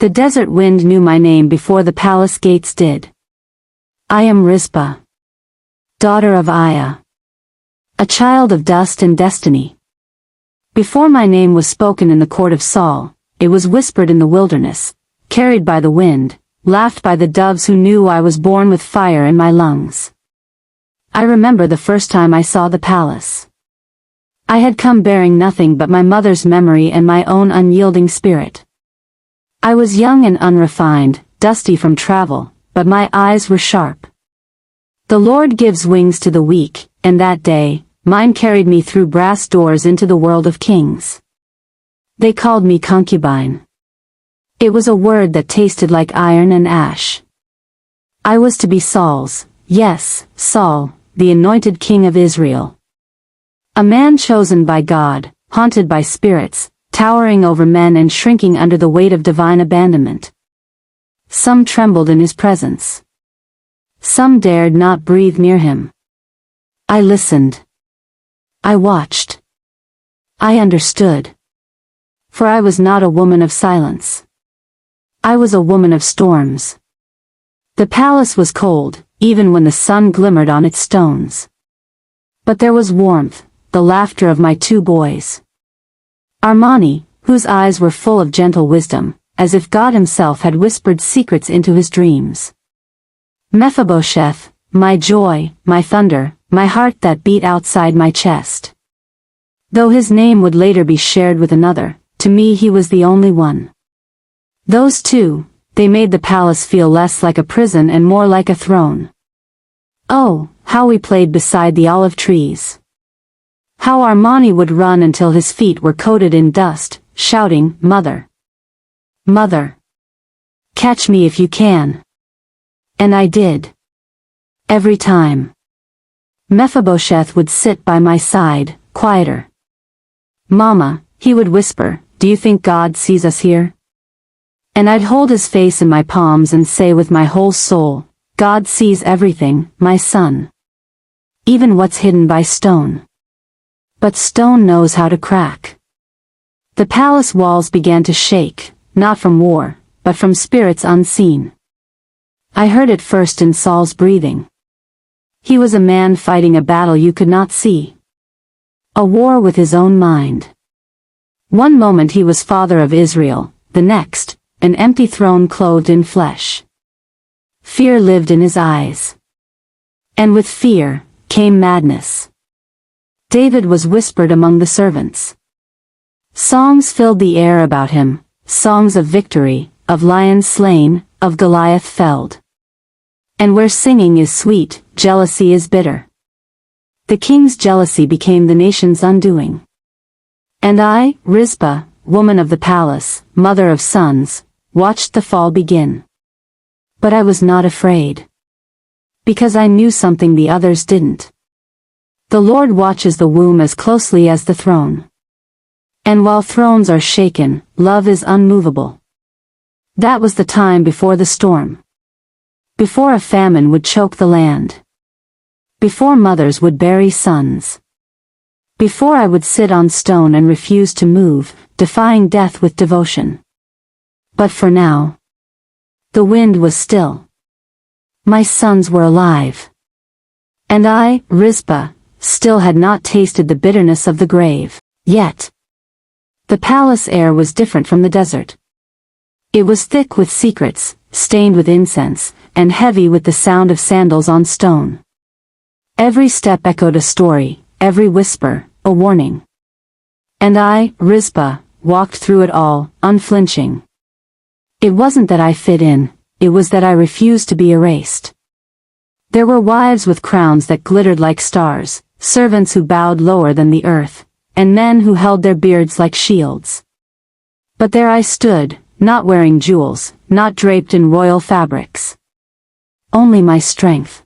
The desert wind knew my name before the palace gates did. I am Rizpah, daughter of Aiah, a child of dust and destiny. Before my name was spoken in the court of Saul, it was whispered in the wilderness, carried by the wind, laughed by the doves who knew I was born with fire in my lungs. I remember the first time I saw the palace. I had come bearing nothing but my mother's memory and my own unyielding spirit. I was young and unrefined, dusty from travel, but my eyes were sharp. The Lord gives wings to the weak, and that day, mine carried me through brass doors into the world of kings. They called me concubine. It was a word that tasted like iron and ash. I was to be Saul's, yes, Saul, the anointed king of Israel. A man chosen by God, haunted by spirits, towering over men and shrinking under the weight of divine abandonment. Some trembled in his presence. Some dared not breathe near him. I listened. I watched. I understood. For I was not a woman of silence. I was a woman of storms. The palace was cold, even when the sun glimmered on its stones. But there was warmth, the laughter of my two boys. Armani, whose eyes were full of gentle wisdom, as if God himself had whispered secrets into his dreams. Mephibosheth, my joy, my thunder, my heart that beat outside my chest. Though his name would later be shared with another, to me he was the only one. Those two, they made the palace feel less like a prison and more like a throne. Oh, how we played beside the olive trees. How Armani would run until his feet were coated in dust, shouting, "Mother! Mother! Catch me if you can!" And I did. Every time. Mephibosheth would sit by my side, quieter. "Mama," he would whisper, "do you think God sees us here?" And I'd hold his face in my palms and say with my whole soul, "God sees everything, my son. Even what's hidden by stone. But stone knows how to crack." The palace walls began to shake, not from war, but from spirits unseen. I heard it first in Saul's breathing. He was a man fighting a battle you could not see. A war with his own mind. One moment he was father of Israel, the next, an empty throne clothed in flesh. Fear lived in his eyes. And with fear, came madness. David was whispered among the servants. Songs filled the air about him, songs of victory, of lions slain, of Goliath felled. And where singing is sweet, jealousy is bitter. The king's jealousy became the nation's undoing. And I, Rizpah, woman of the palace, mother of sons, watched the fall begin. But I was not afraid. Because I knew something the others didn't. The Lord watches the womb as closely as the throne. And while thrones are shaken, love is unmovable. That was the time before the storm. Before a famine would choke the land. Before mothers would bury sons. Before I would sit on stone and refuse to move, defying death with devotion. But for now, the wind was still. My sons were alive. And I, Rizpah, still had not tasted the bitterness of the grave, yet. The palace air was different from the desert. It was thick with secrets, stained with incense, and heavy with the sound of sandals on stone. Every step echoed a story, every whisper, a warning. And I, Rizpah, walked through it all, unflinching. It wasn't that I fit in, it was that I refused to be erased. There were wives with crowns that glittered like stars, servants who bowed lower than the earth, and men who held their beards like shields. But there I stood, not wearing jewels, not draped in royal fabrics. Only my strength.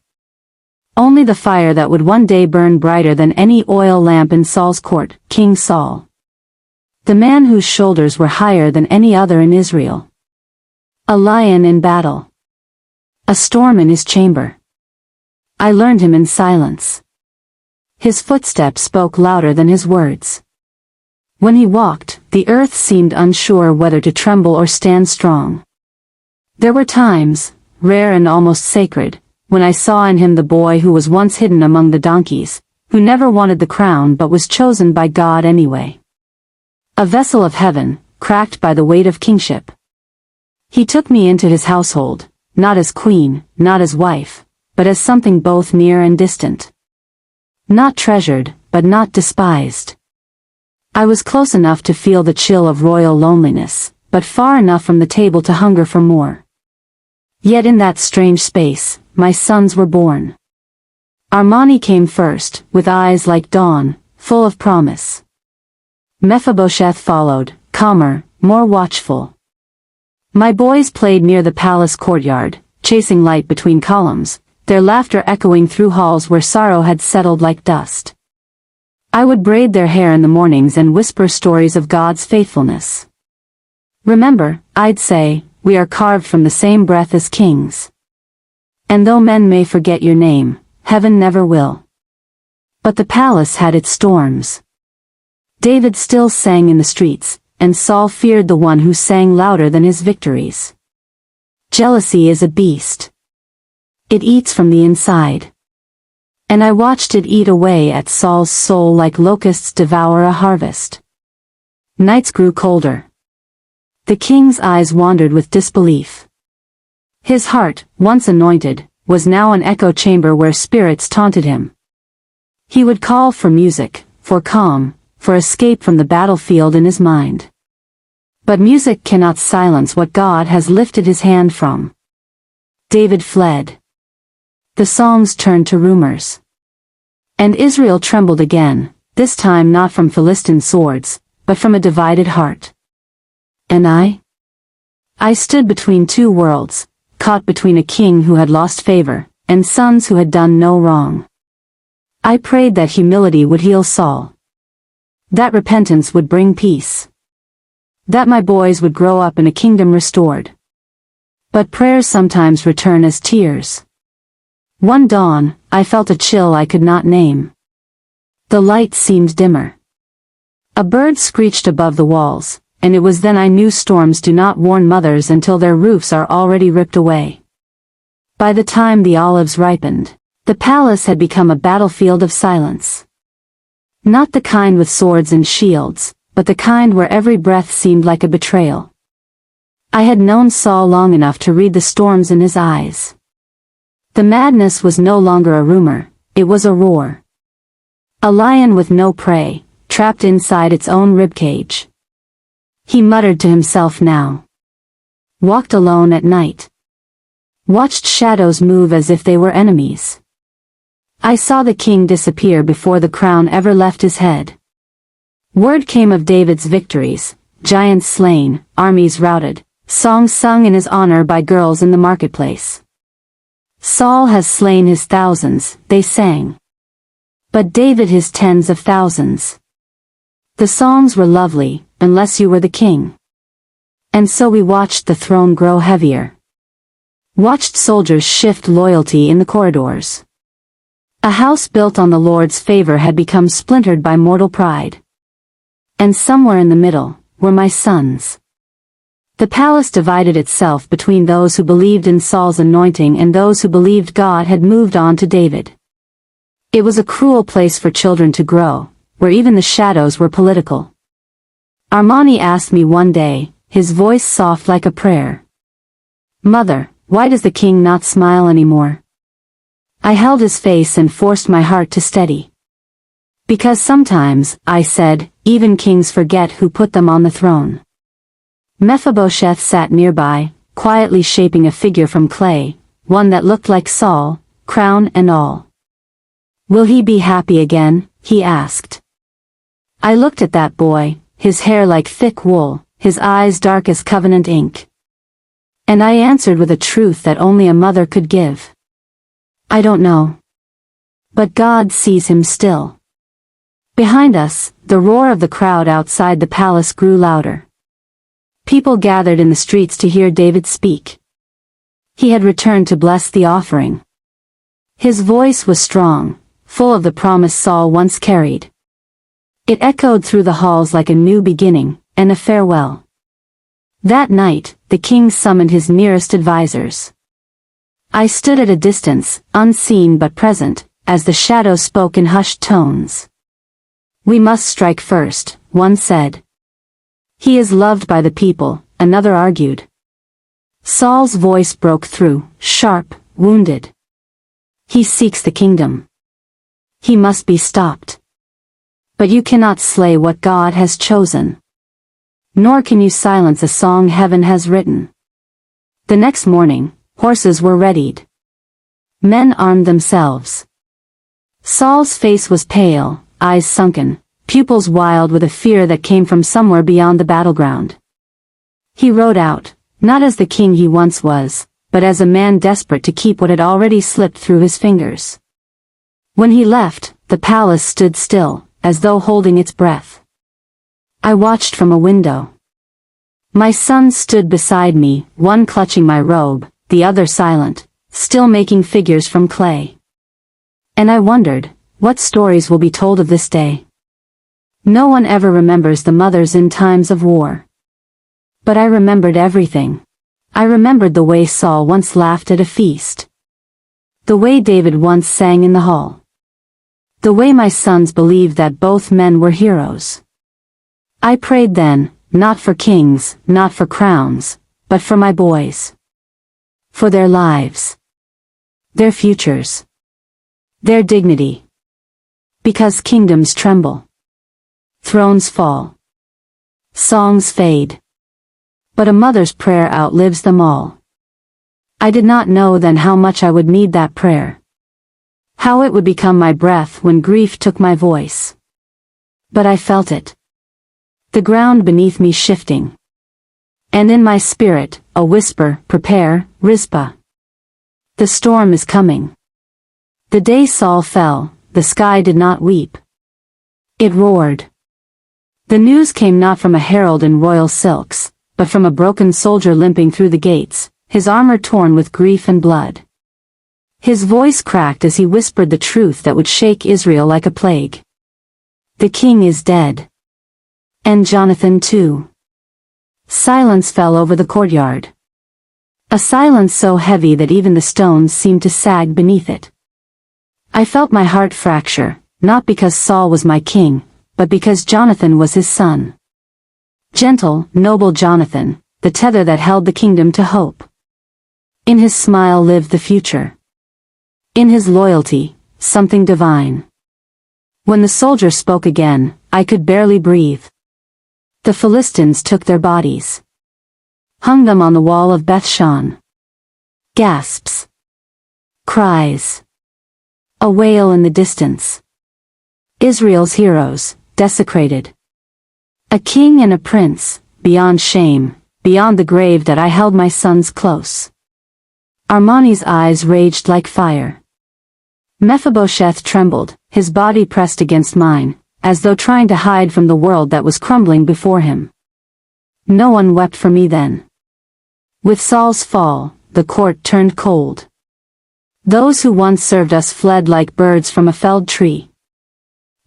Only the fire that would one day burn brighter than any oil lamp in Saul's court, King Saul. The man whose shoulders were higher than any other in Israel. A lion in battle. A storm in his chamber. I learned him in silence. His footsteps spoke louder than his words. When he walked, the earth seemed unsure whether to tremble or stand strong. There were times, rare and almost sacred, when I saw in him the boy who was once hidden among the donkeys, who never wanted the crown but was chosen by God anyway. A vessel of heaven, cracked by the weight of kingship. He took me into his household, not as queen, not as wife, but as something both near and distant. Not treasured, but not despised. I was close enough to feel the chill of royal loneliness, but far enough from the table to hunger for more. Yet in that strange space, my sons were born. Armani came first, with eyes like dawn, full of promise. Mephibosheth followed, calmer, more watchful. My boys played near the palace courtyard, chasing light between columns, their laughter echoing through halls where sorrow had settled like dust. I would braid their hair in the mornings and whisper stories of God's faithfulness. Remember, I'd say, we are carved from the same breath as kings. And though men may forget your name, heaven never will. But the palace had its storms. David still sang in the streets, and Saul feared the one who sang louder than his victories. Jealousy is a beast. It eats from the inside. And I watched it eat away at Saul's soul like locusts devour a harvest. Nights grew colder. The king's eyes wandered with disbelief. His heart, once anointed, was now an echo chamber where spirits taunted him. He would call for music, for calm, for escape from the battlefield in his mind. But music cannot silence what God has lifted his hand from. David fled. The songs turned to rumors. And Israel trembled again, this time not from Philistine swords, but from a divided heart. And I stood between two worlds, caught between a king who had lost favor, and sons who had done no wrong. I prayed that humility would heal Saul. That repentance would bring peace. That my boys would grow up in a kingdom restored. But prayers sometimes return as tears. One dawn, I felt a chill I could not name. The light seemed dimmer. A bird screeched above the walls, and it was then I knew storms do not warn mothers until their roofs are already ripped away. By the time the olives ripened, the palace had become a battlefield of silence. Not the kind with swords and shields, but the kind where every breath seemed like a betrayal. I had known Saul long enough to read the storms in his eyes. The madness was no longer a rumor, it was a roar. A lion with no prey, trapped inside its own ribcage. He muttered to himself now. Walked alone at night. Watched shadows move as if they were enemies. I saw the king disappear before the crown ever left his head. Word came of David's victories, giants slain, armies routed, songs sung in his honor by girls in the marketplace. Saul has slain his thousands, they sang. But David his tens of thousands. The songs were lovely, unless you were the king. And so we watched the throne grow heavier. Watched soldiers shift loyalty in the corridors. A house built on the Lord's favor had become splintered by mortal pride. And somewhere in the middle, were my sons. The palace divided itself between those who believed in Saul's anointing and those who believed God had moved on to David. It was a cruel place for children to grow, where even the shadows were political. Armani asked me one day, his voice soft like a prayer. Mother, why does the king not smile anymore? I held his face and forced my heart to steady. Because sometimes, I said, even kings forget who put them on the throne. Mephibosheth sat nearby, quietly shaping a figure from clay, one that looked like Saul, crown and all. Will he be happy again? He asked. I looked at that boy, his hair like thick wool, his eyes dark as covenant ink. And I answered with a truth that only a mother could give. I don't know. But God sees him still. Behind us, the roar of the crowd outside the palace grew louder. People gathered in the streets to hear David speak. He had returned to bless the offering. His voice was strong, full of the promise Saul once carried. It echoed through the halls like a new beginning, and a farewell. That night, the king summoned his nearest advisors. I stood at a distance, unseen but present, as the shadows spoke in hushed tones. "We must strike first," one said. "He is loved by the people," another argued. Saul's voice broke through, sharp, wounded. "He seeks the kingdom. He must be stopped. But you cannot slay what God has chosen. Nor can you silence a song heaven has written." The next morning, horses were readied. Men armed themselves. Saul's face was pale, eyes sunken, pupils wild with a fear that came from somewhere beyond the battleground. He rode out, not as the king he once was, but as a man desperate to keep what had already slipped through his fingers. When he left, the palace stood still, as though holding its breath. I watched from a window. My sons stood beside me, one clutching my robe, the other silent, still making figures from clay. And I wondered, what stories will be told of this day? No one ever remembers the mothers in times of war. But I remembered everything. I remembered the way Saul once laughed at a feast. The way David once sang in the hall. The way my sons believed that both men were heroes. I prayed then, not for kings, not for crowns, but for my boys. For their lives. Their futures. Their dignity. Because kingdoms tremble. Thrones fall. Songs fade. But a mother's prayer outlives them all. I did not know then how much I would need that prayer. How it would become my breath when grief took my voice. But I felt it. The ground beneath me shifting. And in my spirit, a whisper, "Prepare, Rizpah. The storm is coming." The day Saul fell, the sky did not weep. It roared. The news came not from a herald in royal silks, but from a broken soldier limping through the gates, his armor torn with grief and blood. His voice cracked as he whispered the truth that would shake Israel like a plague. The king is dead. And Jonathan too. Silence fell over the courtyard. A silence so heavy that even the stones seemed to sag beneath it. I felt my heart fracture, not because Saul was my king, but because Jonathan was his son. Gentle, noble Jonathan, the tether that held the kingdom to hope. In his smile lived the future. In his loyalty, something divine. When the soldier spoke again, I could barely breathe. The Philistines took their bodies. Hung them on the wall of Beth-shan. Gasps. Cries. A wail in the distance. Israel's heroes, desecrated. A king and a prince, beyond shame, beyond the grave that I held my sons close. Armani's eyes raged like fire. Mephibosheth trembled, his body pressed against mine, as though trying to hide from the world that was crumbling before him. No one wept for me then. With Saul's fall, the court turned cold. Those who once served us fled like birds from a felled tree.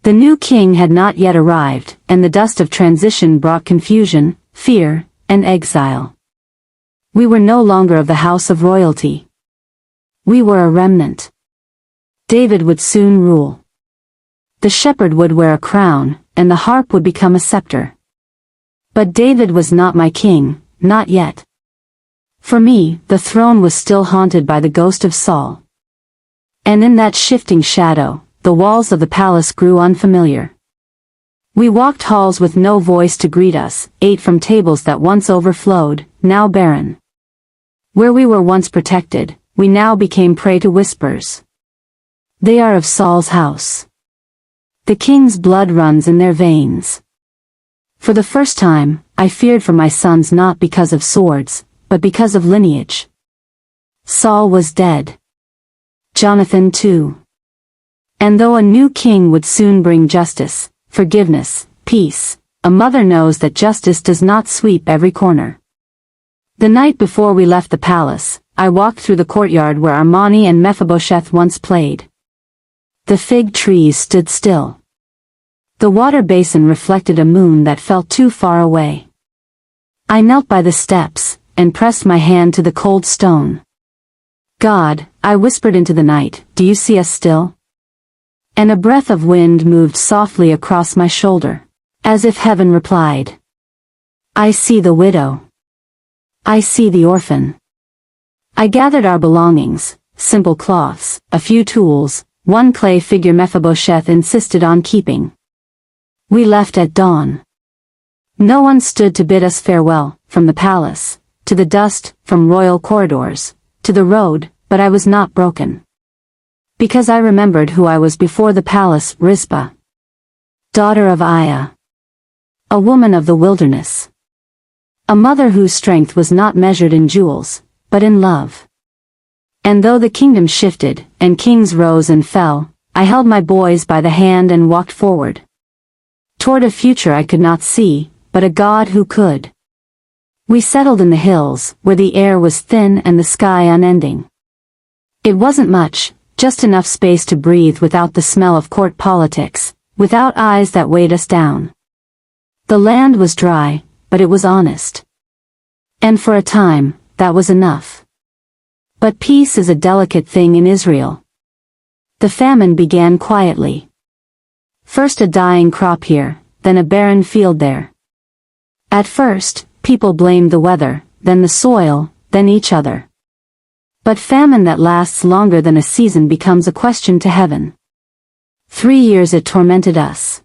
The new king had not yet arrived, and the dust of transition brought confusion, fear, and exile. We were no longer of the house of royalty. We were a remnant. David would soon rule. The shepherd would wear a crown, and the harp would become a scepter. But David was not my king, not yet. For me, the throne was still haunted by the ghost of Saul. And in that shifting shadow, the walls of the palace grew unfamiliar. We walked halls with no voice to greet us, ate from tables that once overflowed, now barren. Where we were once protected, we now became prey to whispers. They are of Saul's house. The king's blood runs in their veins. For the first time, I feared for my sons not because of swords, but because of lineage. Saul was dead. Jonathan too. And though a new king would soon bring justice, forgiveness, peace, a mother knows that justice does not sweep every corner. The night before we left the palace, I walked through the courtyard where Armani and Mephibosheth once played. The fig trees stood still. The water basin reflected a moon that felt too far away. I knelt by the steps, and pressed my hand to the cold stone. God, I whispered into the night, do you see us still? And a breath of wind moved softly across my shoulder, as if heaven replied. I see the widow. I see the orphan. I gathered our belongings, simple cloths, a few tools, one clay figure Mephibosheth insisted on keeping. We left at dawn. No one stood to bid us farewell, from the palace, to the dust, from royal corridors, to the road, but I was not broken. Because I remembered who I was before the palace, Rizpah, daughter of Aiah, a woman of the wilderness. A mother whose strength was not measured in jewels, but in love. And though the kingdom shifted, and kings rose and fell, I held my boys by the hand and walked forward. Toward a future I could not see, but a God who could. We settled in the hills, where the air was thin and the sky unending. It wasn't much, just enough space to breathe without the smell of court politics, without eyes that weighed us down. The land was dry, but it was honest. And for a time, that was enough. But peace is a delicate thing in Israel. The famine began quietly. First a dying crop here, then a barren field there. At first, people blamed the weather, then the soil, then each other. But famine that lasts longer than a season becomes a question to heaven. 3 years it tormented us.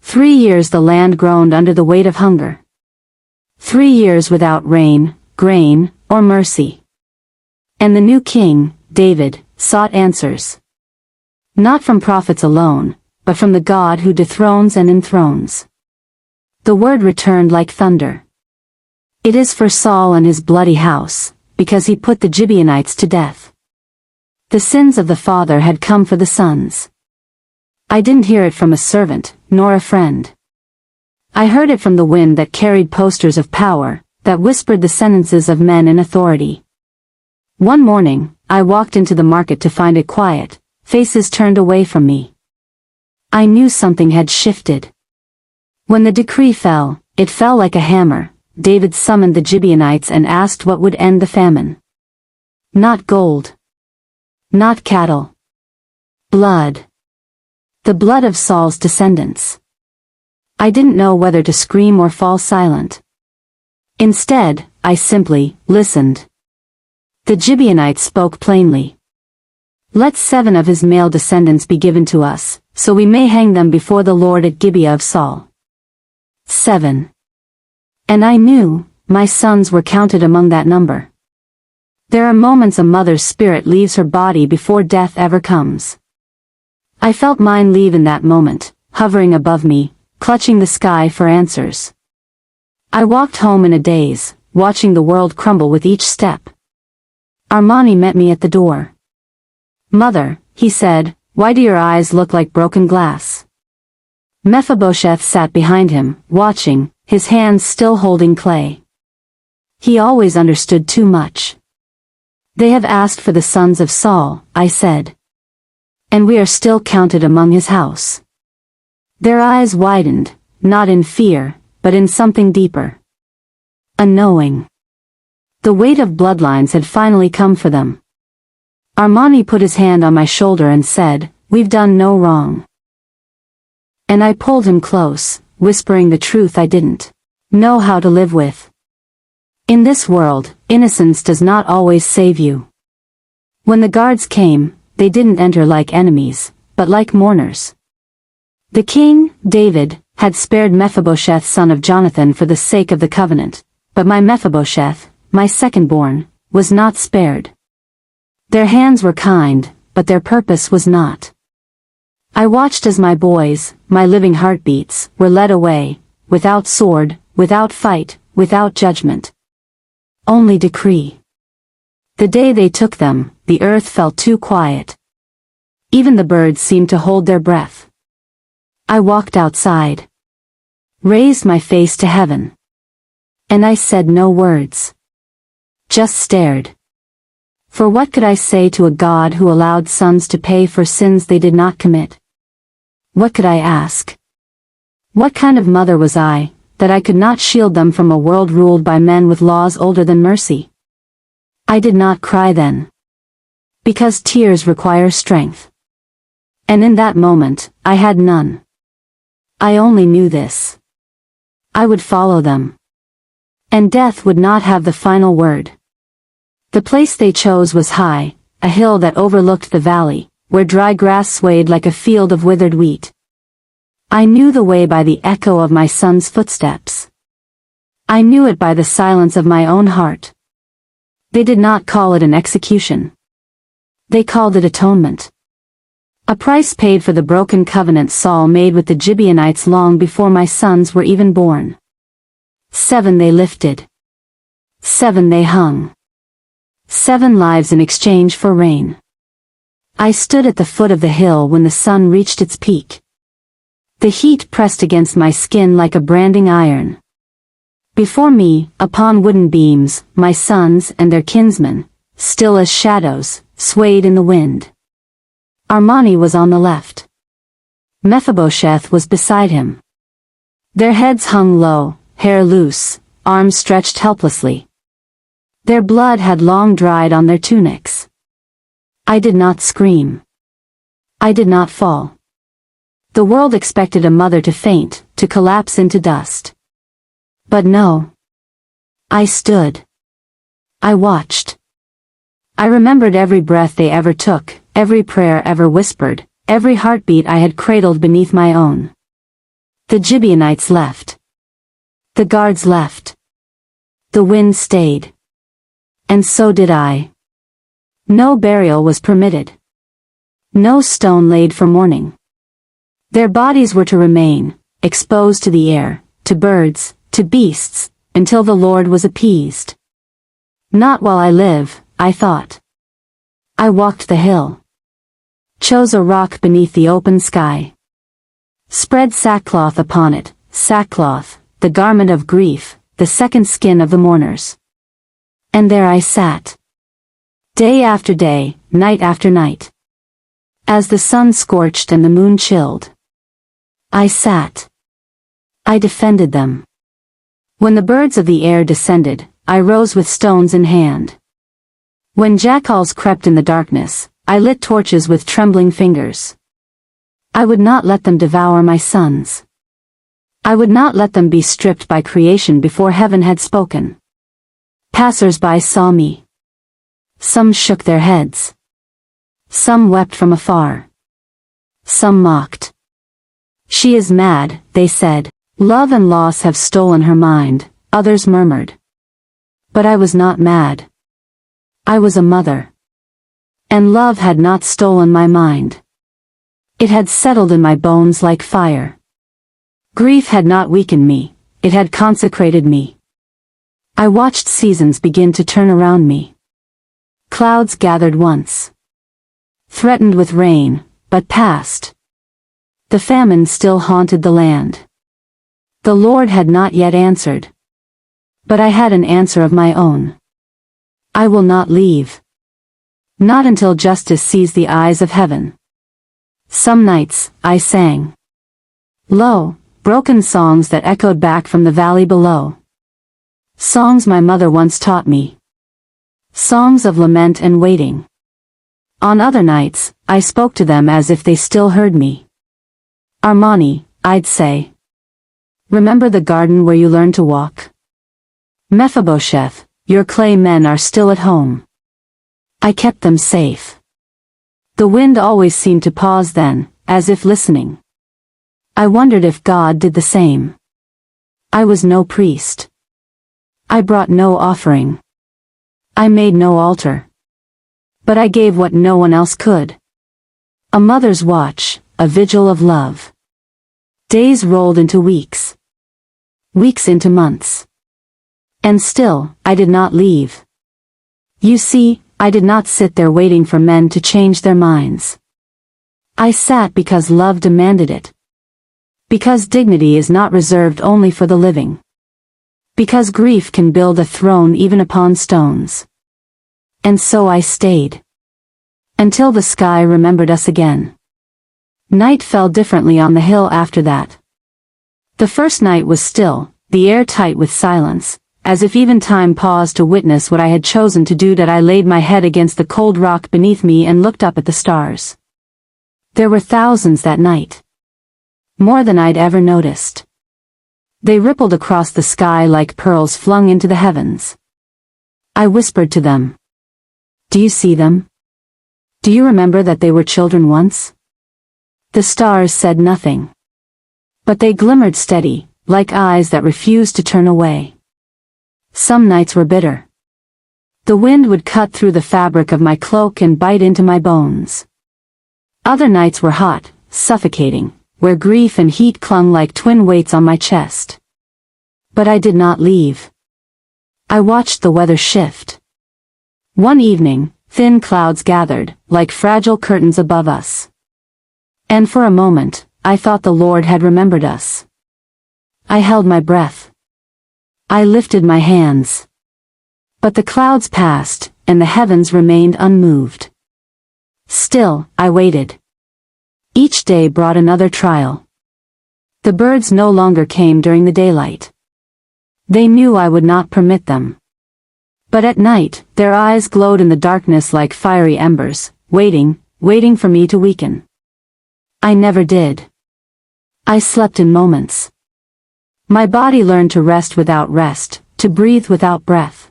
3 years the land groaned under the weight of hunger. 3 years without rain, grain, or mercy. And the new king, David, sought answers. Not from prophets alone, but from the God who dethrones and enthrones. The word returned like thunder. It is for Saul and his bloody house, because he put the Gibeonites to death. The sins of the father had come for the sons. I didn't hear it from a servant, nor a friend. I heard it from the wind that carried posters of power, that whispered the sentences of men in authority. One morning, I walked into the market to find it quiet, faces turned away from me. I knew something had shifted. When the decree fell, it fell like a hammer. David summoned the Gibeonites and asked what would end the famine. Not gold. Not cattle. Blood. The blood of Saul's descendants. I didn't know whether to scream or fall silent. Instead, I simply listened. The Gibeonites spoke plainly. Let 7 of his male descendants be given to us, so we may hang them before the Lord at Gibeah of Saul. 7. And I knew, my sons were counted among that number. There are moments a mother's spirit leaves her body before death ever comes. I felt mine leave in that moment, hovering above me, clutching the sky for answers. I walked home in a daze, watching the world crumble with each step. Armani met me at the door. Mother, he said, why do your eyes look like broken glass? Mephibosheth sat behind him, watching, his hands still holding clay. He always understood too much. They have asked for the sons of Saul, I said. And we are still counted among his house. Their eyes widened, not in fear, but in something deeper. A knowing. The weight of bloodlines had finally come for them. Armani put his hand on my shoulder and said, we've done no wrong. And I pulled him close, whispering the truth I didn't know how to live with. In this world, innocence does not always save you. When the guards came, they didn't enter like enemies, but like mourners. The king, David, had spared Mephibosheth son of Jonathan for the sake of the covenant, but my Mephibosheth, my second-born, was not spared. Their hands were kind, but their purpose was not. I watched as my boys, my living heartbeats, were led away, without sword, without fight, without judgment. Only decree. The day they took them, the earth felt too quiet. Even the birds seemed to hold their breath. I walked outside. Raised my face to heaven. And I said no words. Just stared. For what could I say to a God who allowed sons to pay for sins they did not commit? What could I ask? What kind of mother was I, that I could not shield them from a world ruled by men with laws older than mercy? I did not cry then. Because tears require strength. And in that moment, I had none. I only knew this. I would follow them. And death would not have the final word. The place they chose was high, a hill that overlooked the valley, where dry grass swayed like a field of withered wheat. I knew the way by the echo of my son's footsteps. I knew it by the silence of my own heart. They did not call it an execution. They called it atonement. A price paid for the broken covenant Saul made with the Gibeonites long before my sons were even born. 7 they lifted. 7 they hung. 7 lives in exchange for rain. I stood at the foot of the hill when the sun reached its peak. The heat pressed against my skin like a branding iron. Before me, upon wooden beams, my sons and their kinsmen, still as shadows, swayed in the wind. Armani was on the left. Mephibosheth was beside him. Their heads hung low, hair loose, arms stretched helplessly. Their blood had long dried on their tunics. I did not scream. I did not fall. The world expected a mother to faint, to collapse into dust. But no. I stood. I watched. I remembered every breath they ever took, every prayer ever whispered, every heartbeat I had cradled beneath my own. The Gibeonites left. The guards left. The wind stayed. And so did I. No burial was permitted. No stone laid for mourning. Their bodies were to remain, exposed to the air, to birds, to beasts, until the Lord was appeased. Not while I live, I thought. I walked the hill. Chose a rock beneath the open sky. Spread sackcloth upon it, sackcloth, the garment of grief, the second skin of the mourners. And there I sat. Day after day, night after night. As the sun scorched and the moon chilled. I sat. I defended them. When the birds of the air descended, I rose with stones in hand. When jackals crept in the darkness, I lit torches with trembling fingers. I would not let them devour my sons. I would not let them be stripped by creation before heaven had spoken. Passers-by saw me. Some shook their heads. Some wept from afar. Some mocked. She is mad, they said. Love and loss have stolen her mind, others murmured. But I was not mad. I was a mother. And love had not stolen my mind. It had settled in my bones like fire. Grief had not weakened me, it had consecrated me. I watched seasons begin to turn around me. Clouds gathered once. Threatened with rain, but passed. The famine still haunted the land. The Lord had not yet answered. But I had an answer of my own. I will not leave. Not until justice sees the eyes of heaven. Some nights, I sang. Low, broken songs that echoed back from the valley below. Songs my mother once taught me. Songs of lament and waiting. On other nights, I spoke to them as if they still heard me. Armani, I'd say. Remember the garden where you learned to walk? Mephibosheth, your clay men are still at home. I kept them safe. The wind always seemed to pause then, as if listening. I wondered if God did the same. I was no priest. I brought no offering. I made no altar. But I gave what no one else could. A mother's watch, a vigil of love. Days rolled into weeks. Weeks into months. And still, I did not leave. You see, I did not sit there waiting for men to change their minds. I sat because love demanded it. Because dignity is not reserved only for the living. Because grief can build a throne even upon stones. And so I stayed. Until the sky remembered us again. Night fell differently on the hill after that. The first night was still, the air tight with silence, as if even time paused to witness what I had chosen to do. That I laid my head against the cold rock beneath me and looked up at the stars. There were thousands that night. More than I'd ever noticed. They rippled across the sky like pearls flung into the heavens. I whispered to them. Do you see them? Do you remember that they were children once? The stars said nothing. But they glimmered steady, like eyes that refused to turn away. Some nights were bitter. The wind would cut through the fabric of my cloak and bite into my bones. Other nights were hot, suffocating, where grief and heat clung like twin weights on my chest. But I did not leave. I watched the weather shift. One evening, thin clouds gathered, like fragile curtains above us. And for a moment, I thought the Lord had remembered us. I held my breath. I lifted my hands. But the clouds passed, and the heavens remained unmoved. Still, I waited. Each day brought another trial. The birds no longer came during the daylight. They knew I would not permit them. But at night, their eyes glowed in the darkness like fiery embers, waiting for me to weaken. I never did. I slept in moments. My body learned to rest without rest, to breathe without breath.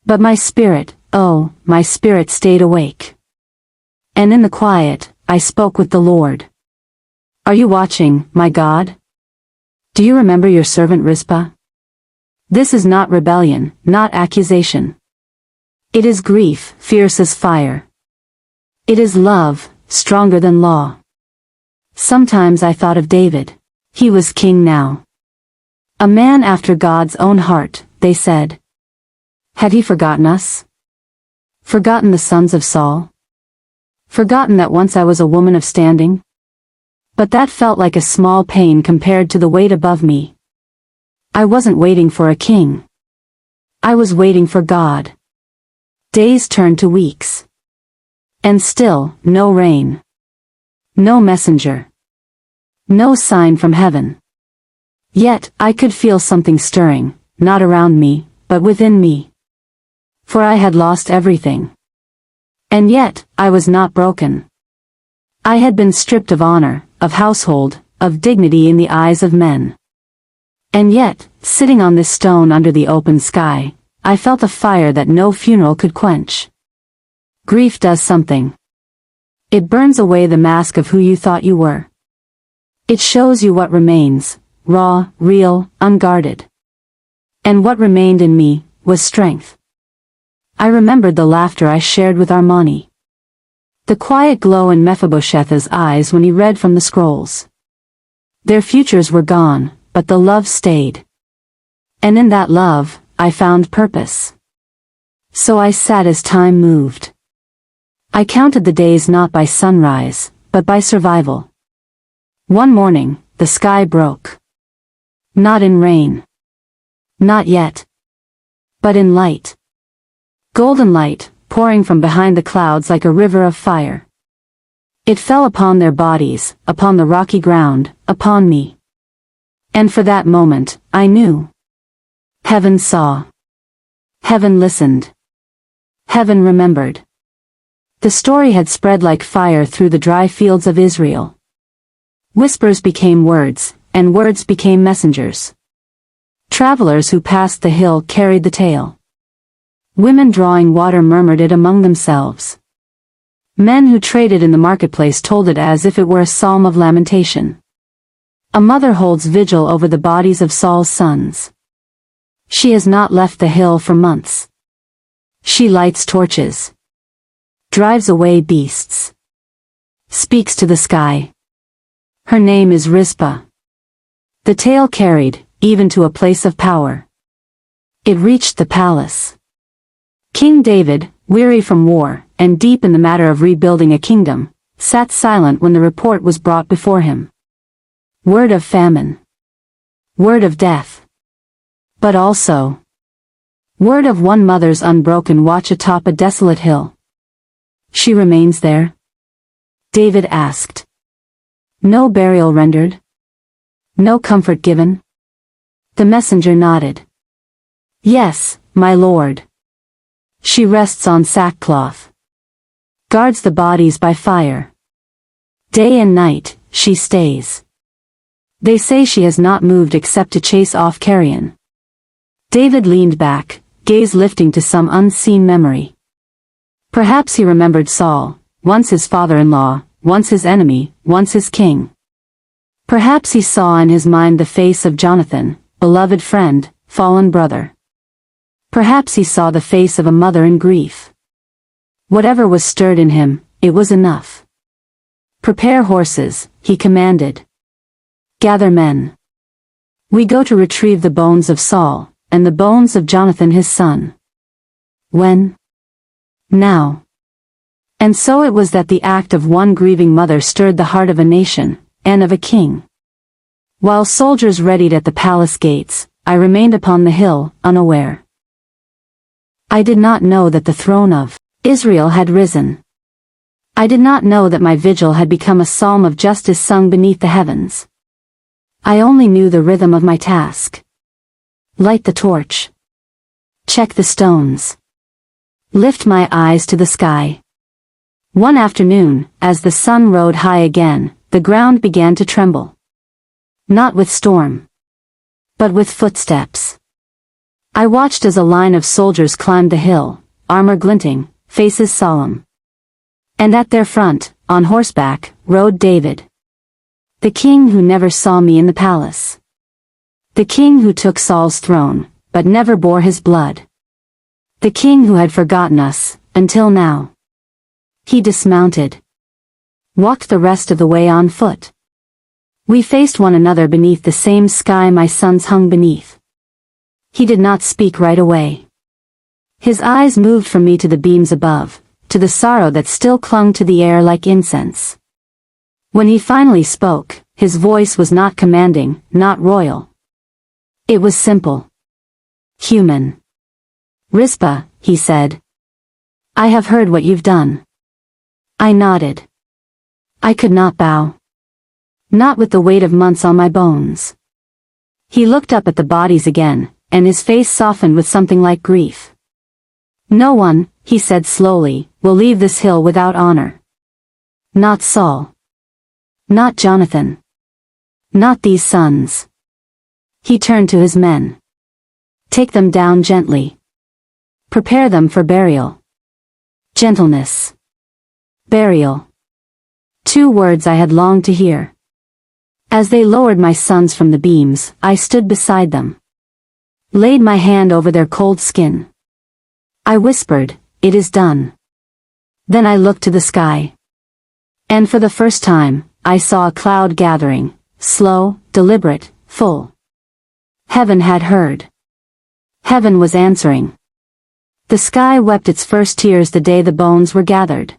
But my spirit, oh, my spirit stayed awake. And in the quiet, I spoke with the Lord. Are you watching, my God? Do you remember your servant Rizpah? This is not rebellion, not accusation. It is grief, fierce as fire. It is love, stronger than law. Sometimes I thought of David. He was king now. A man after God's own heart, they said. Had he forgotten us? Forgotten the sons of Saul? Forgotten that once I was a woman of standing? But that felt like a small pain compared to the weight above me. I wasn't waiting for a king. I was waiting for God. Days turned to weeks. And still, no rain. No messenger. No sign from heaven. Yet, I could feel something stirring, not around me, but within me. For I had lost everything. And yet, I was not broken. I had been stripped of honor, of household, of dignity in the eyes of men. And yet, sitting on this stone under the open sky, I felt a fire that no funeral could quench. Grief does something. It burns away the mask of who you thought you were. It shows you what remains, raw, real, unguarded. And what remained in me was strength. I remembered the laughter I shared with Armani. The quiet glow in Mephibosheth's eyes when he read from the scrolls. Their futures were gone, but the love stayed. And in that love, I found purpose. So I sat as time moved. I counted the days not by sunrise, but by survival. One morning, the sky broke. Not in rain. Not yet. But in light. Golden light, pouring from behind the clouds like a river of fire. It fell upon their bodies, upon the rocky ground, upon me. And for that moment, I knew. Heaven saw. Heaven listened. Heaven remembered. The story had spread like fire through the dry fields of Israel. Whispers became words, and words became messengers. Travelers who passed the hill carried the tale. Women drawing water murmured it among themselves. Men who traded in the marketplace told it as if it were a psalm of lamentation. A mother holds vigil over the bodies of Saul's sons. She has not left the hill for months. She lights torches. Drives away beasts. Speaks to the sky. Her name is Rizpah. The tale carried, even to a place of power. It reached the palace. King David, weary from war, and deep in the matter of rebuilding a kingdom, sat silent when the report was brought before him. Word of famine. Word of death. But also, word of one mother's unbroken watch atop a desolate hill. She remains there? David asked. No burial rendered? No comfort given? The messenger nodded. Yes, my lord. She rests on sackcloth. Guards the bodies by fire. Day and night, she stays. They say she has not moved except to chase off carrion. David leaned back, gaze lifting to some unseen memory. Perhaps he remembered Saul, once his father-in-law, once his enemy, once his king. Perhaps he saw in his mind the face of Jonathan, beloved friend, fallen brother. Perhaps he saw the face of a mother in grief. Whatever was stirred in him, it was enough. Prepare horses, he commanded. Gather men. We go to retrieve the bones of Saul, and the bones of Jonathan his son. When? Now. And so it was that the act of one grieving mother stirred the heart of a nation, and of a king. While soldiers readied at the palace gates, I remained upon the hill, unaware. I did not know that the throne of Israel had risen. I did not know that my vigil had become a psalm of justice sung beneath the heavens. I only knew the rhythm of my task. Light the torch. Check the stones. Lift my eyes to the sky. One afternoon, as the sun rode high again, the ground began to tremble. Not with storm, but with footsteps. I watched as a line of soldiers climbed the hill, armor glinting, faces solemn. And at their front, on horseback, rode David. The king who never saw me in the palace. The king who took Saul's throne, but never bore his blood. The king who had forgotten us, until now. He dismounted. Walked the rest of the way on foot. We faced one another beneath the same sky my sons hung beneath. He did not speak right away. His eyes moved from me to the beams above, to the sorrow that still clung to the air like incense. When he finally spoke, his voice was not commanding, not royal. It was simple. Human. Rizpah, he said. I have heard what you've done. I nodded. I could not bow. Not with the weight of months on my bones. He looked up at the bodies again, and his face softened with something like grief. No one, he said slowly, will leave this hill without honor. Not Saul. Not Jonathan. Not these sons. He turned to his men. Take them down gently. Prepare them for burial. Gentleness. Burial. 2 words I had longed to hear. As they lowered my sons from the beams, I stood beside them. Laid my hand over their cold skin. I whispered, "It is done." Then I looked to the sky. And for the first time, I saw a cloud gathering, slow, deliberate, full. Heaven had heard. Heaven was answering. The sky wept its first tears the day the bones were gathered.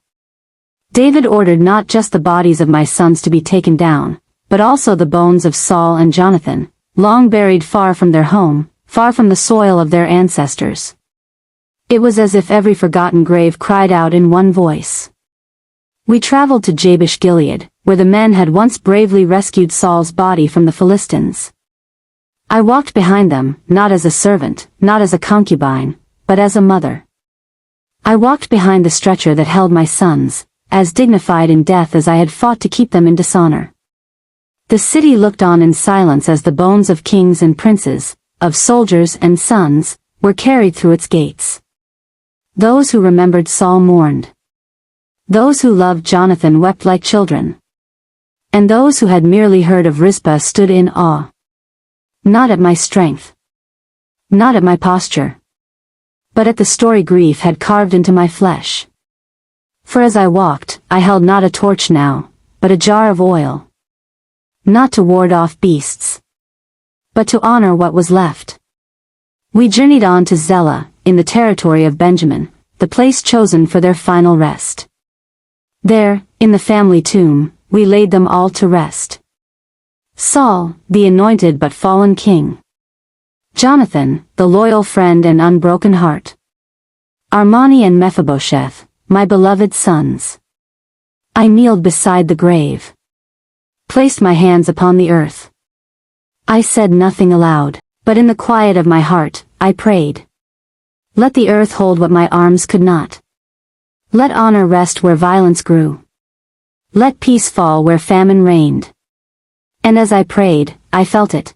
David ordered not just the bodies of my sons to be taken down, but also the bones of Saul and Jonathan, long buried far from their home, far from the soil of their ancestors. It was as if every forgotten grave cried out in one voice. We traveled to Jabesh Gilead, where the men had once bravely rescued Saul's body from the Philistines. I walked behind them, not as a servant, not as a concubine, but as a mother. I walked behind the stretcher that held my sons, as dignified in death as I had fought to keep them in dishonor. The city looked on in silence as the bones of kings and princes, of soldiers and sons, were carried through its gates. Those who remembered Saul mourned. Those who loved Jonathan wept like children. And those who had merely heard of Rizpah stood in awe. Not at my strength. Not at my posture. But at the story grief had carved into my flesh. For as I walked, I held not a torch now, but a jar of oil. Not to ward off beasts, but to honor what was left. We journeyed on to Zelah, in the territory of Benjamin, the place chosen for their final rest. There, in the family tomb, we laid them all to rest. Saul, the anointed but fallen king. Jonathan, the loyal friend and unbroken heart. Armani and Mephibosheth, my beloved sons. I kneeled beside the grave. Placed my hands upon the earth. I said nothing aloud, but in the quiet of my heart, I prayed. Let the earth hold what my arms could not. Let honor rest where violence grew. Let peace fall where famine reigned. And as I prayed, I felt it.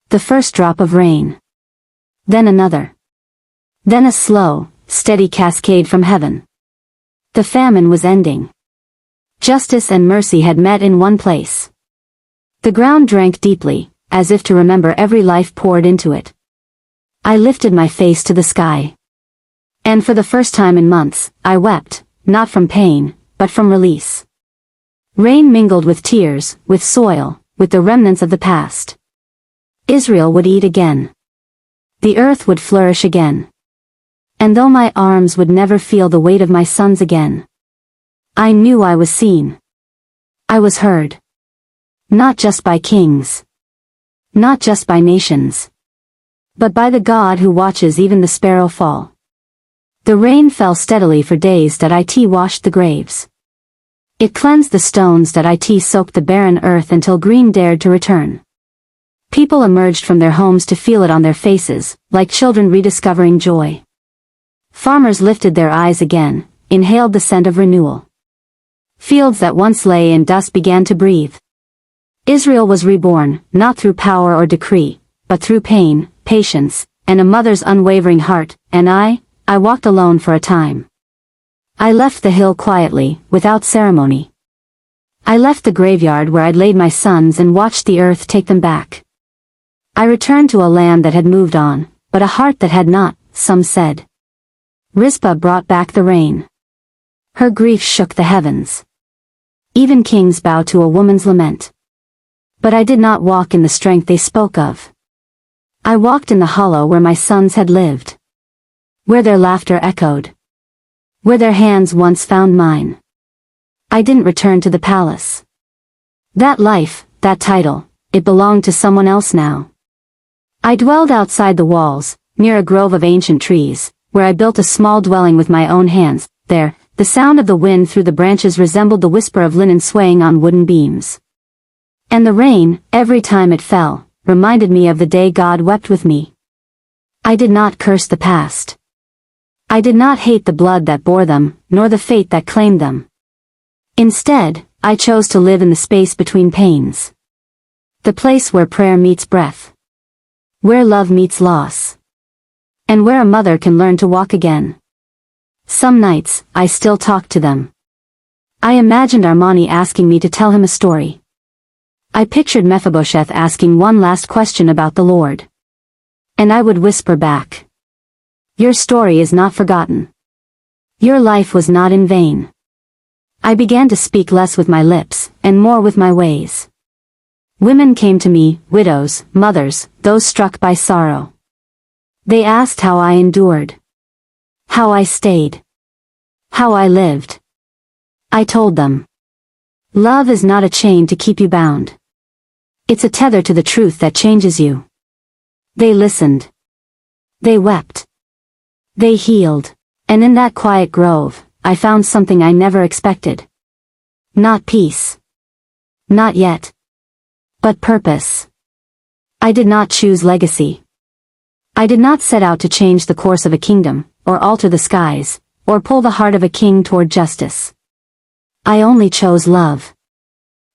The first drop of rain. Then another. Then a slow, steady cascade from heaven. The famine was ending. Justice and mercy had met in one place. The ground drank deeply, as if to remember every life poured into it. I lifted my face to the sky. And for the first time in months, I wept, not from pain, but from release. Rain mingled with tears, with soil, with the remnants of the past. Israel would eat again. The earth would flourish again. And though my arms would never feel the weight of my sons again, I knew I was seen. I was heard. Not just by kings. Not just by nations. But by the God who watches even the sparrow fall. The rain fell steadily for days that it washed the graves. It cleansed the stones that it soaked the barren earth until green dared to return. People emerged from their homes to feel it on their faces, like children rediscovering joy. Farmers lifted their eyes again, inhaled the scent of renewal. Fields that once lay in dust began to breathe. Israel was reborn, not through power or decree, but through pain, patience, and a mother's unwavering heart, and I walked alone for a time. I left the hill quietly, without ceremony. I left the graveyard where I'd laid my sons and watched the earth take them back. I returned to a land that had moved on, but a heart that had not, some said. Rizpah brought back the rain. Her grief shook the heavens. Even kings bow to a woman's lament. But I did not walk in the strength they spoke of. I walked in the hollow where my sons had lived. Where their laughter echoed. Where their hands once found mine. I didn't return to the palace. That life, that title, it belonged to someone else now. I dwelled outside the walls, near a grove of ancient trees, where I built a small dwelling with my own hands. There, the sound of the wind through the branches resembled the whisper of linen swaying on wooden beams. And the rain, every time it fell, reminded me of the day God wept with me. I did not curse the past. I did not hate the blood that bore them, nor the fate that claimed them. Instead, I chose to live in the space between pains. The place where prayer meets breath. Where love meets loss. And where a mother can learn to walk again. Some nights, I still talk to them. I imagined Armani asking me to tell him a story. I pictured Mephibosheth asking one last question about the Lord. And I would whisper back. Your story is not forgotten. Your life was not in vain. I began to speak less with my lips, and more with my ways. Women came to me, widows, mothers, those struck by sorrow. They asked how I endured. How I stayed. How I lived. I told them. Love is not a chain to keep you bound. It's a tether to the truth that changes you. They listened. They wept. They healed. And in that quiet grove, I found something I never expected. Not peace. Not yet. But purpose. I did not choose legacy. I did not set out to change the course of a kingdom, or alter the skies, or pull the heart of a king toward justice. I only chose love.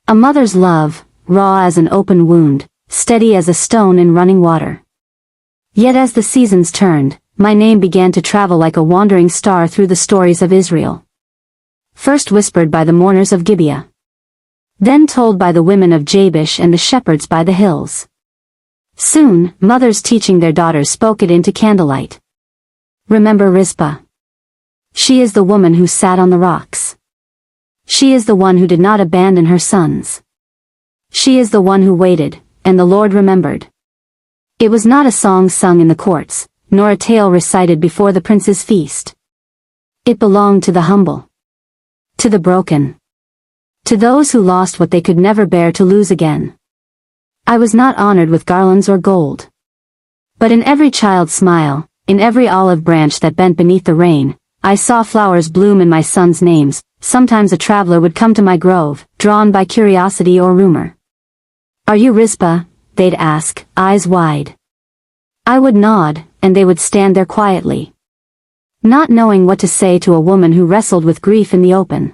A mother's love, raw as an open wound, steady as a stone in running water. Yet as the seasons turned, my name began to travel like a wandering star through the stories of Israel. First whispered by the mourners of Gibeah. Then told by the women of Jabesh and the shepherds by the hills. Soon, mothers teaching their daughters spoke it into candlelight. Remember Rizpah. She is the woman who sat on the rocks. She is the one who did not abandon her sons. She is the one who waited, and the Lord remembered. It was not a song sung in the courts, nor a tale recited before the prince's feast. It belonged to the humble. To the broken. To those who lost what they could never bear to lose again. I was not honored with garlands or gold. But in every child's smile, in every olive branch that bent beneath the rain, I saw flowers bloom in my sons' names. Sometimes a traveler would come to my grove, drawn by curiosity or rumor. Are you Rizpah? they'd ask, eyes wide. I would nod, and they would stand there quietly, not knowing what to say to a woman who wrestled with grief in the open.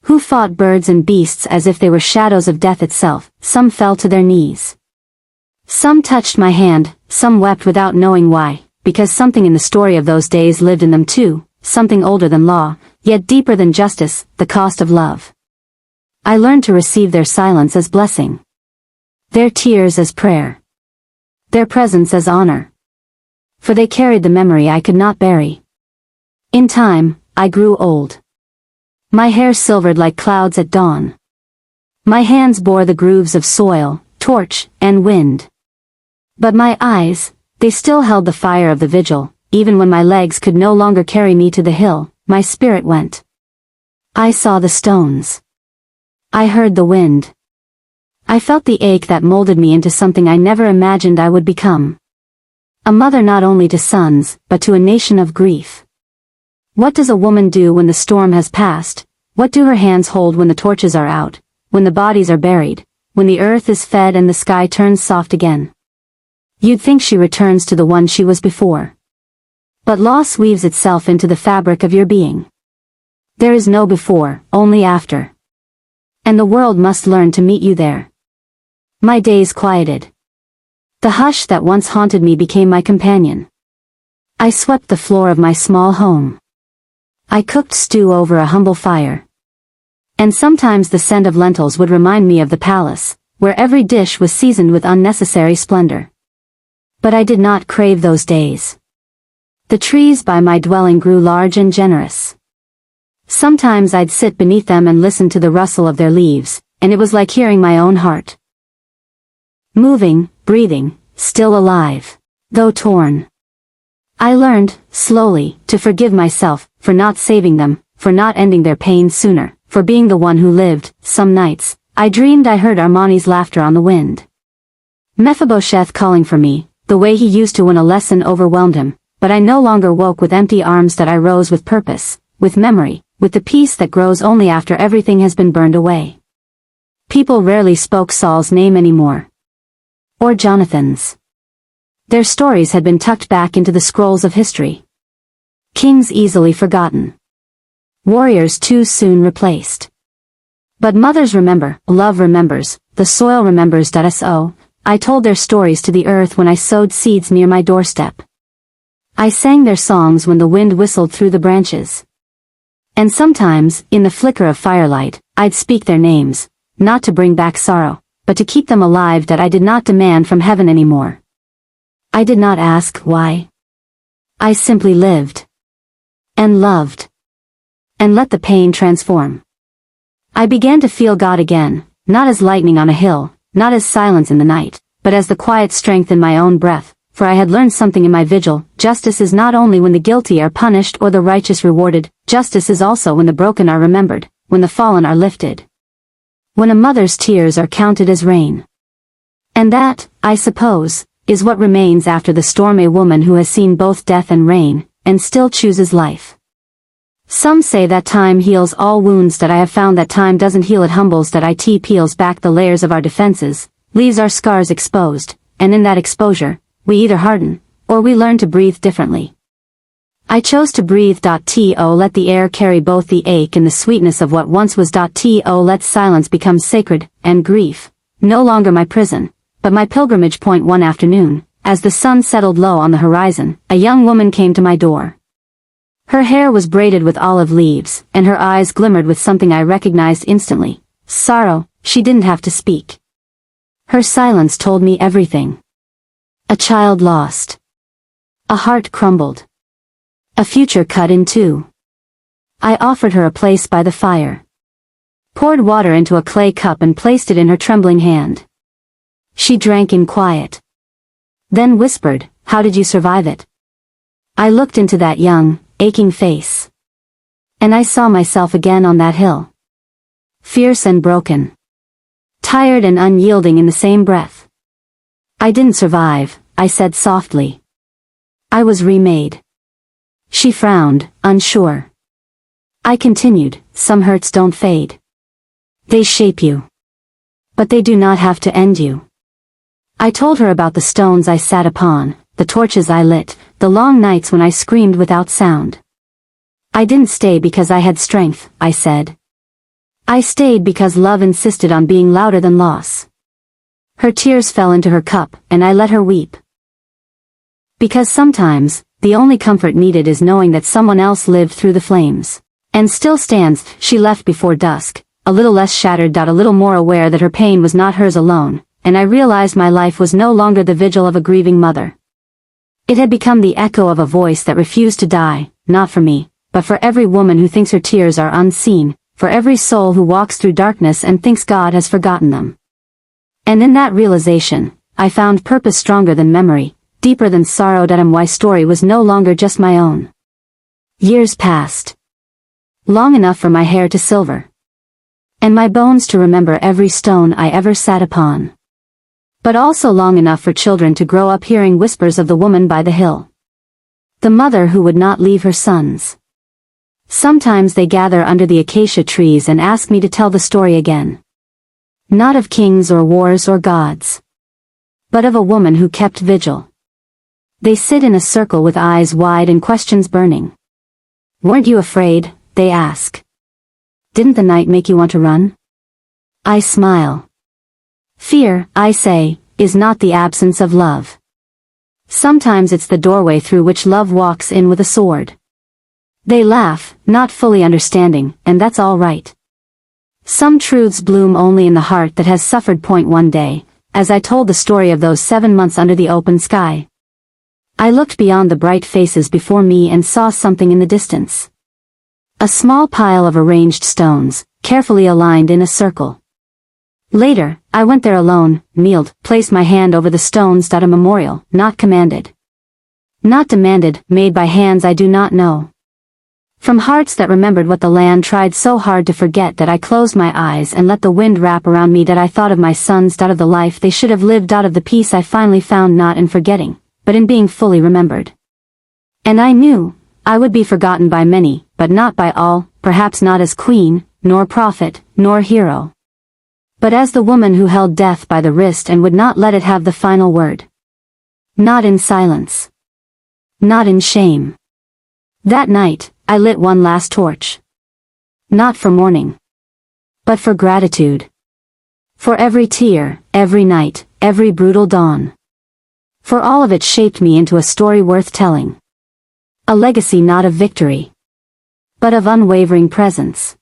Who fought birds and beasts as if they were shadows of death itself. Some fell to their knees. Some touched my hand, some wept without knowing why, because something in the story of those days lived in them too, something older than law, yet deeper than justice, the cost of love. I learned to receive their silence as blessing, their tears as prayer, their presence as honor. For they carried the memory I could not bury. In time, I grew old. My hair silvered like clouds at dawn. My hands bore the grooves of soil, torch, and wind. But my eyes, they still held the fire of the vigil. Even when my legs could no longer carry me to the hill, my spirit went. I saw the stones. I heard the wind. I felt the ache that molded me into something I never imagined I would become. A mother not only to sons, but to a nation of grief. What does a woman do when the storm has passed? What do her hands hold when the torches are out, when the bodies are buried, when the earth is fed and the sky turns soft again? You'd think she returns to the one she was before. But loss weaves itself into the fabric of your being. There is no before, only after. And the world must learn to meet you there. My days quieted. The hush that once haunted me became my companion. I swept the floor of my small home. I cooked stew over a humble fire. And sometimes the scent of lentils would remind me of the palace, where every dish was seasoned with unnecessary splendor. But I did not crave those days. The trees by my dwelling grew large and generous. Sometimes I'd sit beneath them and listen to the rustle of their leaves, and it was like hearing my own heart. Moving, breathing, still alive, though torn. I learned, slowly, to forgive myself, for not saving them, for not ending their pain sooner, for being the one who lived. Some nights, I dreamed I heard Armani's laughter on the wind. Mephibosheth calling for me, the way he used to when a lesson overwhelmed him, but I no longer woke with empty arms, that I rose with purpose, with memory, with the peace that grows only after everything has been burned away. People rarely spoke Saul's name anymore. Or Jonathan's. Their stories had been tucked back into the scrolls of history. Kings easily forgotten. Warriors too soon replaced. But mothers remember, love remembers, the soil remembers. So, I told their stories to the earth when I sowed seeds near my doorstep. I sang their songs when the wind whistled through the branches. And sometimes, in the flicker of firelight, I'd speak their names, not to bring back sorrow, but to keep them alive. That I did not demand from heaven anymore. I did not ask why. I simply lived. And loved. And let the pain transform. I began to feel God again, not as lightning on a hill, not as silence in the night, but as the quiet strength in my own breath, for I had learned something in my vigil. Justice is not only when the guilty are punished or the righteous rewarded, justice is also when the broken are remembered, when the fallen are lifted. When a mother's tears are counted as rain. And that, I suppose, is what remains after the storm. A woman who has seen both death and rain, and still chooses life. Some say that time heals all wounds. That I have found that time doesn't heal, it humbles. That it peels back the layers of our defenses, leaves our scars exposed, and in that exposure, we either harden, or we learn to breathe differently. I chose to breathe. To let the air carry both the ache and the sweetness of what once was. To let silence become sacred, and grief, no longer my prison, but my pilgrimage point. One afternoon, as the sun settled low on the horizon, a young woman came to my door. Her hair was braided with olive leaves, and her eyes glimmered with something I recognized instantly. Sorrow. She didn't have to speak. Her silence told me everything. A child lost. A heart crumbled. A future cut in two. I offered her a place by the fire. Poured water into a clay cup and placed it in her trembling hand. She drank in quiet. Then whispered, "How did you survive it?" I looked into that young, aching face. And I saw myself again on that hill. Fierce and broken. Tired and unyielding in the same breath. I didn't survive, I said softly. I was remade. She frowned, unsure. I continued, "Some hurts don't fade. They shape you. But they do not have to end you." I told her about the stones I sat upon, the torches I lit, the long nights when I screamed without sound. I didn't stay because I had strength, I said. I stayed because love insisted on being louder than loss. Her tears fell into her cup, and I let her weep. Because sometimes, the only comfort needed is knowing that someone else lived through the flames. And still stands. She left before dusk, a little less shattered, a little more aware that her pain was not hers alone, and I realized my life was no longer the vigil of a grieving mother. It had become the echo of a voice that refused to die, not for me, but for every woman who thinks her tears are unseen, for every soul who walks through darkness and thinks God has forgotten them. And in that realization, I found purpose stronger than memory, deeper than sorrow. My story was no longer just my own. Years passed. Long enough for my hair to silver. And my bones to remember every stone I ever sat upon. But also long enough for children to grow up hearing whispers of the woman by the hill. The mother who would not leave her sons. Sometimes they gather under the acacia trees and ask me to tell the story again. Not of kings or wars or gods. But of a woman who kept vigil. They sit in a circle with eyes wide and questions burning. Weren't you afraid? They ask. Didn't the night make you want to run? I smile. Fear, I say, is not the absence of love. Sometimes it's the doorway through which love walks in with a sword. They laugh, not fully understanding, and that's all right. Some truths bloom only in the heart that has suffered. One day, as I told the story of those 7 months under the open sky, I looked beyond the bright faces before me and saw something in the distance. A small pile of arranged stones, carefully aligned in a circle. Later, I went there alone, kneeled, placed my hand over the stones. A memorial, not commanded. Not demanded, made by hands I do not know. From hearts that remembered what the land tried so hard to forget that I closed my eyes and let the wind wrap around me. That I thought of my sons. Of the life they should have lived. Of the peace I finally found, not in forgetting, but in being fully remembered. And I knew I would be forgotten by many, but not by all, perhaps not as queen, nor prophet, nor hero. But as the woman who held death by the wrist and would not let it have the final word. Not in silence. Not in shame. That night, I lit one last torch. Not for mourning. But for gratitude. For every tear, every night, every brutal dawn. For all of it shaped me into a story worth telling. A legacy not of victory, but of unwavering presence.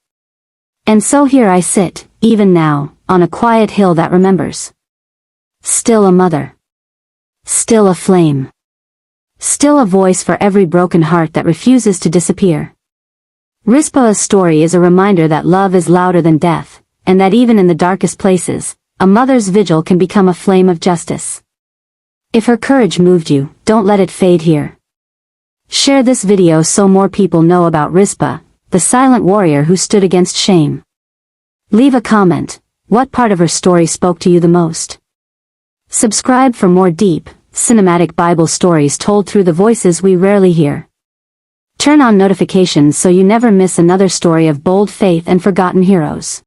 And so here I sit, even now, on a quiet hill that remembers. Still a mother. Still a flame. Still a voice for every broken heart that refuses to disappear. Rizpah's story is a reminder that love is louder than death, and that even in the darkest places, a mother's vigil can become a flame of justice. If her courage moved you, don't let it fade here. Share this video so more people know about Rizpah, the silent warrior who stood against shame. Leave a comment. What part of her story spoke to you the most? Subscribe for more deep, cinematic Bible stories told through the voices we rarely hear. Turn on notifications so you never miss another story of bold faith and forgotten heroes.